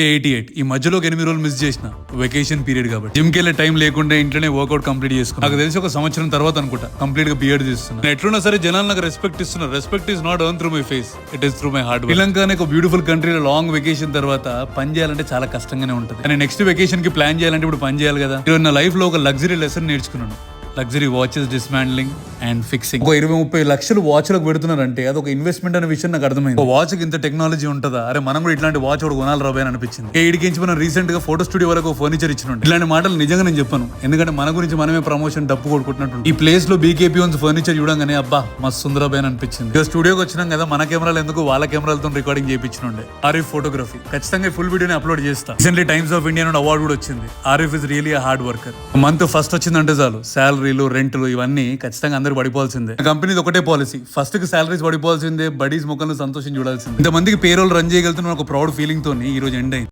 88 ఈ మధ్యలో ఒక 8 రోజులు మిస్ చేసిన వెకేషన్ పీరియడ్ కాబట్టి జిమ్ కి వెళ్ళే టైం లేకుండా ఇంట్లోనే వర్కౌట్ కంప్లీట్ చేసుకున్నా. నాకు తెలిసి ఒక సంవత్సరం తర్వాత అనుకుంటా కంప్లీట్ గా బియర్డ్ చేస్తున్నా. నేను ఎట్లున్నా సరే జనాలు నాకు రెస్పెక్ట్ ఇస్తున్నారు. Respect is not earn through my face, it is through my hard work. Sri Lanka అనే ఒక బ్యూటిఫుల్ కంట్రీలో లాంగ్ వెకేషన్ తర్వాత పని చేయాలంటే చాలా కష్టంగానే ఉంటుంది. కానీ నెక్స్ట్ వెకేషన్ కి ప్లాన్ చేయాలంటే ఇప్పుడు పని చేయాలి కదా. ఈరోజు నా లైఫ్ లో ఒక లగ్జరీ లెసన్ నేర్చుకున్నాను. Luxury watches dismantling and fixing. ఒక 20-30 లక్షలు వాచ్లకు పెడుతున్నారంటే అది ఒక ఇన్వెస్ట్మెంట్ అనే విషయం నాకు అర్థమైంది. ఒక వాచ్ కి ఇంత టెక్నాలజీ ఉంటుందా, అరే మనం కూడా ఇట్లాంటి వాచ్ ఒకటి కొనాలి రాబోయే అని అనిపించింది. ఇడికించి మనం రీసెంట్ గా ఫోటో స్టూడియో వరకు ఫర్నిచర్ ఇచ్చినండి. ఇలాంటి మాటలు నిజంగా నేను చెప్పాను, ఎందుకంటే మన గురించి మనమే ప్రమోషన్ డప్పు కొడుకుంటున్నట్టు. ఈ ప్లేస్ లో బీకేపీ వన్స్ ఫర్నిచర్ చూడంగానే అబ్బా మస్తు సుందరబాయ్ అని అనిపించింది. ఇక స్టూడియోకి వచ్చినాం కదా, మన కెమెరాలు ఎందుకు వాళ్ళ కెమెరాలతో రికార్డింగ్ చేయించినండే. ఆరిఫ్ ఫోటోగ్రఫీ ఖచ్చితంగా ఫుల్ వీడియోని అప్లోడ్ చేస్తా. రీసెంట్లీ టైమ్స్ ఆఫ్ ఇండియా నుండి అవార్డు కూడా వచ్చింది. Arif is really hard worker. Month first వచ్చిందంటే చాలు శాలరీలు రెంట్లు ఇవన్నీ ఖచ్చితంగా అందరూ పడిపోవాల్సిందే. కంపెనీది ఒకటే పాలసీ, ఫస్ట్ కి సాలరీస్ పడిపోవాల్సిందే, బడీస్ ముఖంలో సంతోషం చూడాల్సిందే. ఇంతమందికి పేరోల్ రన్ చేయగలుగుతున్న ఒక ప్రౌడ్ ఫీలింగ్ తోని ఈ రోజు ఎండ్ అయింది.